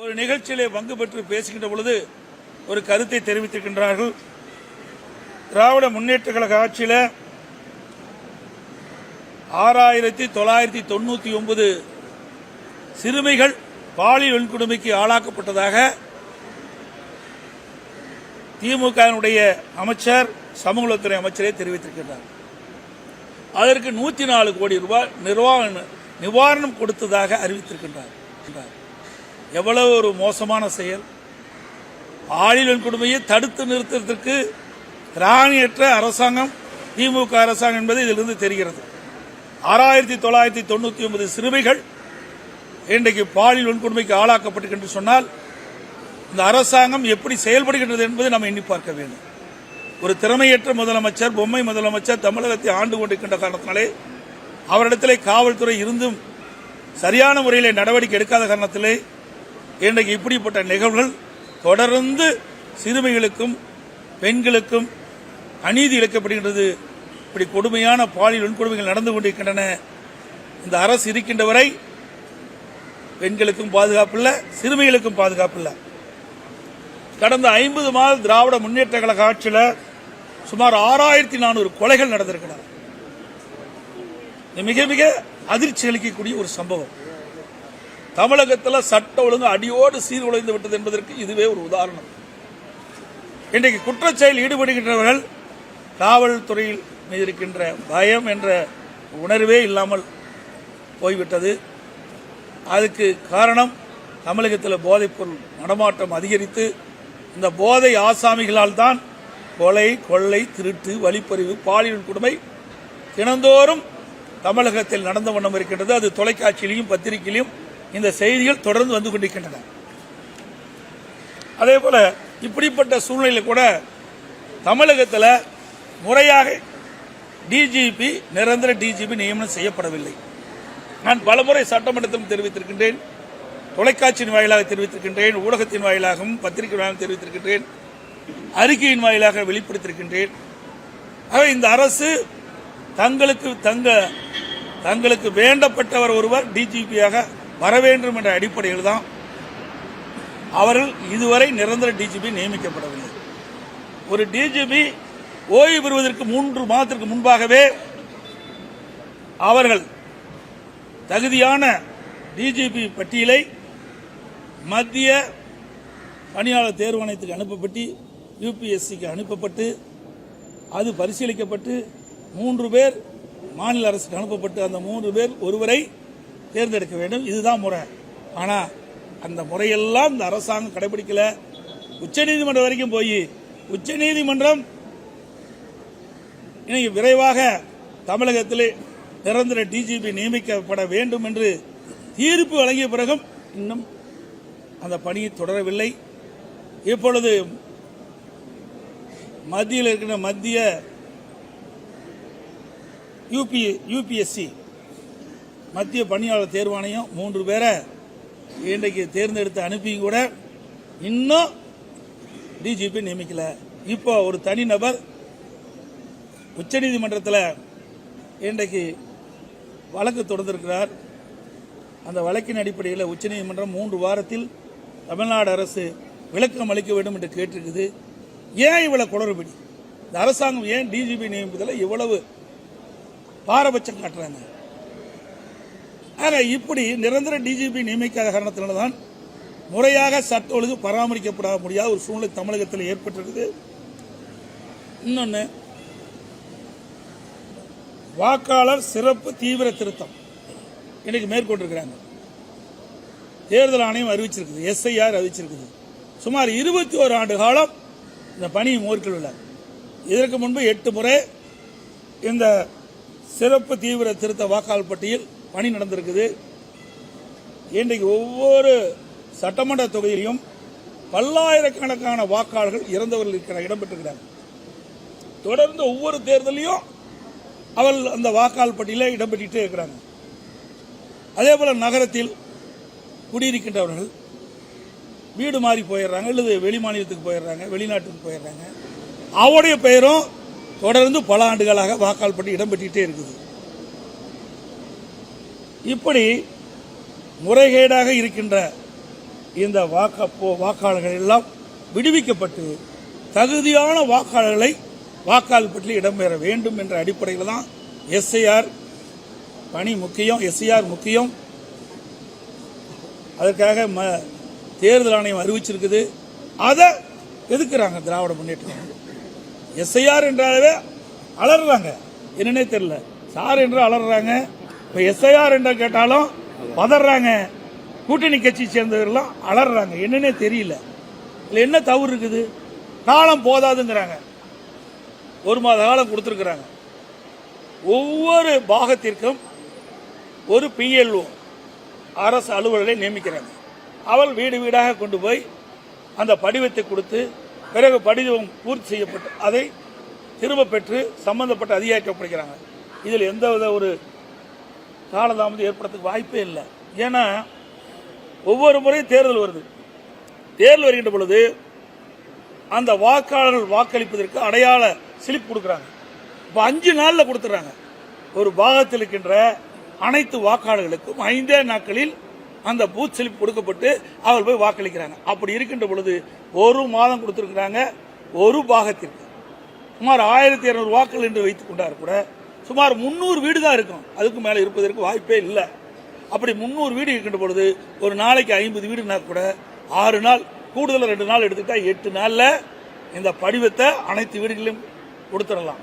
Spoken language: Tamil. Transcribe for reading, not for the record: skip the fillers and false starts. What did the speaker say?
ஒரு நிகழ்ச்சியிலே பங்கு பெற்று பேசுகின்ற பொழுது ஒரு கருத்தை தெரிவித்திருக்கின்றார்கள். திராவிட முன்னேற்ற கழக ஆட்சியில் 6999 சிறுமிகள் பாலியல் வன்கொடுமைக்கு ஆளாக்கப்பட்டதாக திமுகவினுடைய அமைச்சர் சமூகத்துறை அமைச்சரே தெரிவித்திருக்கிறார். அதற்கு 104 கோடி ரூபாய் நிவாரணம் கொடுத்ததாக அறிவித்திருக்கின்றார். எவ்வளவு ஒரு மோசமான செயல்! பாலியல் வன்கொடுமையை தடுத்து நிறுத்துவதற்கு திராணியற்ற அரசாங்கம் திமுக அரசாங்கம் என்பது இதிலிருந்து தெரிகிறது. 6999 சிறுமிகள் இன்றைக்கு பாலியல் வன்கொடுமைக்கு ஆளாக்கப்பட்டு சொன்னால் இந்த அரசாங்கம் எப்படி செயல்படுகின்றது என்பதை நாம் எண்ணி பார்க்க வேண்டும். ஒரு திறமையற்ற முதலமைச்சர், பொம்மை முதலமைச்சர் தமிழகத்தை ஆண்டு கொண்டிருக்கின்ற காரணத்தினாலே அவரிடத்திலே காவல்துறை இருந்தும் சரியான முறையில் நடவடிக்கை எடுக்காத காரணத்திலே இன்றைக்கு இப்படிப்பட்ட நிகழ்வுகள் தொடர்ந்து சிறுமிகளுக்கும் பெண்களுக்கும் அநீதி இழைக்கப்படுகின்றது. இப்படி கொடுமையான பாலியல் வன்கொடுமைகள் நடந்து கொண்டிருக்கின்றன. இந்த அரசு இருக்கின்ற வரை பெண்களுக்கும் பாதுகாப்பு இல்லை, சிறுமிகளுக்கும் பாதுகாப்பு இல்லை. கடந்த 50 மாத திராவிட முன்னேற்ற கழக ஆட்சியில் சுமார் 6400 கொலைகள் நடந்திருக்கிறது. மிக மிக அதிர்ச்சி அளிக்கக்கூடிய ஒரு சம்பவம். தமிழகத்தில் சட்ட ஒழுங்கு அடியோடு சீர்குலைந்து விட்டது என்பதற்கு இதுவே ஒரு உதாரணம். இன்றைக்கு குற்றச்செயல் ஈடுபடுகின்றவர்கள் காவல்துறையில் மீது இருக்கின்ற பயம் என்ற உணர்வே இல்லாமல் போய்விட்டது. அதுக்கு காரணம் தமிழகத்தில் போதைப்பொருள் நடமாட்டம் அதிகரித்து இந்த போதை ஆசாமிகளால் தான் கொலை, கொள்ளை, திருட்டு, வழிப்பறிவு, பாலியல் கொடுமை தினந்தோறும் தமிழகத்தில் நடந்த வண்ணம் இருக்கின்றது. அது தொலைக்காட்சியிலையும் பத்திரிகையிலும் இந்த செய்திகள் தொடர்ந்து வந்து கொண்டிருக்கின்றன. அதே போல இப்படிப்பட்ட சூழ்நிலையில் கூட தமிழகத்தில் முறையாக டிஜிபி, நிரந்தர டிஜிபி நியமனம் செய்யப்படவில்லை. நான் பலமுறை சட்டமன்றத்திலும் தெரிவித்திருக்கின்றேன், தொலைக்காட்சியின் வாயிலாக தெரிவித்திருக்கின்றேன், ஊடகத்தின் வாயிலாகவும் பத்திரிகை வாயிலாகவும் தெரிவித்திருக்கின்றேன், அறிக்கையின் வாயிலாக வெளிப்படுத்தியிருக்கின்றேன். ஆக இந்த அரசு தங்களுக்கு வேண்டப்பட்டவர் ஒருவர் டிஜிபியாக வர வேண்டும் என்ற அடிப்படையில் தான் அவர்கள் இதுவரை நிரந்தர டிஜிபி நியமிக்கப்படவில்லை. ஒரு டிஜிபி ஓய்வு பெறுவதற்கு 3 மாதத்திற்கு முன்பாகவே அவர்கள் தகுதியான டிஜிபி பட்டியலை மத்திய பணியாளர் தேர்வாணையத்துக்கு அனுப்பப்பட்டு யுபிஎஸ்சிக்கு அனுப்பப்பட்டு அது பரிசீலிக்கப்பட்டு 3 பேர் மாநில அரசுக்கு அனுப்பப்பட்டு அந்த 3 பேர் ஒருவரை தேர்ந்தெடுக்க வேண்டும். இதுதான் முறை. ஆனால் அந்த முறையெல்லாம் இந்த அரசாங்கம் கடைபிடிக்கல. உச்சநீதிமன்றம் வரைக்கும் போய் உச்சநீதிமன்றம் இன்னைக்கு விரைவாக தமிழகத்தில் நிரந்தர டிஜிபி நியமிக்கப்பட வேண்டும் என்று தீர்ப்பு வழங்கிய பிறகும் இன்னும் அந்த பணியை தொடரவில்லை. இப்பொழுது மத்தியில் இருக்கிற மத்திய யுபிஎஸ்சி மத்திய பணியாளர் தேர்வாணையம் 3 பேரை இன்றைக்கு தேர்ந்தெடுத்து அனுப்பியும் கூட இன்னும் டிஜிபி நியமிக்கல. இப்போ ஒரு தனிநபர் உச்சநீதிமன்றத்தில் இன்றைக்கு வழக்கு தொடர்ந்திருக்கிறார். அந்த வழக்கின் அடிப்படையில் உச்சநீதிமன்றம் 3 வாரத்தில் தமிழ்நாடு அரசு விளக்கம் அளிக்க வேண்டும் என்று கேட்டிருக்குது. ஏன் இவ்வளவு குளறுபடி? இந்த அரசாங்கம் ஏன் டிஜிபி நியமிப்பதில் இவ்வளவு பாரபட்சம் காட்டுறாங்க? இப்படி நிரந்தர டிஜிபி நியமிக்காத காரணத்தினால்தான் முறையாக சட்ட ஒழுங்கு பராமரிக்கப்பட முடியாத ஒரு சூழ்நிலை தமிழகத்தில் ஏற்பட்டிருக்குது. இன்னொன்று, வாக்காளர் சிறப்பு தீவிர திருத்தம் இன்னைக்கு மேற்கொண்டிருக்கிறாங்க. தேர்தல் ஆணையம் அறிவிச்சிருக்குது, எஸ்ஐஆர் அறிவிச்சிருக்குது. சுமார் 21 ஆண்டு காலம் இந்த பணியை மேற்கொள்ள. இதற்கு முன்பு 8 முறை இந்த சிறப்பு தீவிர திருத்த வாக்காளர் பட்டியல் பணி நடந்திருக்குது. இன்றைக்கு ஒவ்வொரு சட்டமன்ற தொகுதியிலும் பல்லாயிரக்கணக்கான வாக்காளர்கள் இறந்தவர்கள் இடம்பெற்றிருக்கிறார்கள். தொடர்ந்து ஒவ்வொரு தேர்தலையும் அவர்கள் அந்த வாக்காளர் பட்டியலில் இடம்பெற்றே இருக்கிறாங்க. அதே போல நகரத்தில் குடியிருக்கின்றவர்கள் வீடு மாறி போயிடுறாங்க, அல்லது வெளி மாநிலத்துக்கு போயிடுறாங்க, வெளிநாட்டுக்கு போயிடுறாங்க. அவருடைய பெயரும் தொடர்ந்து பல ஆண்டுகளாக வாக்காளர் பட்டியல் இடம்பெற்றே இருக்குது. இப்படி முறைகேடாக இருக்கின்ற இந்த வாக்காளர்கள் எல்லாம் விடுவிக்கப்பட்டு தகுதியான வாக்காளர்களை வாக்காளர் பட்டியலில் இடம்பெற வேண்டும் என்ற அடிப்படையில் தான் எஸ்ஐஆர் பணி முக்கியம், எஸ்ஐஆர் முக்கியம். அதற்காக தேர்தல் ஆணையம் அறிவிச்சிருக்குது. அதை எதுக்குறாங்க திராவிட முன்னேற்ற. எஸ்ஐஆர் என்றாலே அலறாங்க, என்னன்னே தெரியல. சார் என்று அலறாங்க. இப்ப எஸ்ஐஆர் என்று கேட்டாலும் பதறாங்க. கூட்டணி கட்சி சேர்ந்தவர்கள்லாம் அலறாங்க, என்னன்னே தெரியல. இதுல என்ன தவறு இருக்குது? காலம் போதாதுங்கிறாங்க. 1 மாத காலம் கொடுத்திருக்கிறாங்க. ஒவ்வொரு பாகத்திற்கும் ஒரு PLO அரசு அலுவலரை நியமிக்கிறாங்க. அவள் வீடு வீடாக கொண்டு போய் அந்த படிவத்தை கொடுத்து பிறகு படிவம் பூர்த்தி செய்யப்பட்டு அதை திரும்ப பெற்று சம்பந்தப்பட்ட அதிகாரிக்கு ஒப்படைக்கிறாங்க. இதில் எந்தவித ஒரு காலதாமதம் ஏற்படுறதுக்கு வாய்ப்பே இல்லை. ஏன்னா ஒவ்வொரு முறையும் தேர்தல் வருது. தேர்தல் வருகின்ற பொழுது அந்த வாக்காளர்கள் வாக்களிப்பதற்கு அடையாள ஸ்லிப் கொடுக்குறாங்க. இப்போ 5 நாளில் கொடுத்துறாங்க. ஒரு பாகத்தில் இருக்கின்ற அனைத்து வாக்காளர்களுக்கும் 5 நாட்களில் அந்த பூத் ஸ்லிப் கொடுக்கப்பட்டு அவர் போய் வாக்களிக்கிறாங்க. அப்படி இருக்கின்ற பொழுது 1 மாதம் கொடுத்திருக்கிறாங்க. ஒரு பாகத்திற்கு சுமார் 1200 வாக்குகள் என்று வைத்துக் கொண்டார் கூட சுமார் 300 வீடு தான் இருக்கும். அதுக்கு மேலே இருப்பதற்கு வாய்ப்பே இல்லை. அப்படி 300 வீடு இருக்கின்ற பொழுது ஒரு நாளைக்கு 50 வீடுனா கூட 6 நாள் கூடுதல் 2 நாள் எடுத்துக்கிட்டா 8 நாள்ல இந்த படிவத்தை அனைத்து வீடுகளிலும் கொடுத்துடலாம்.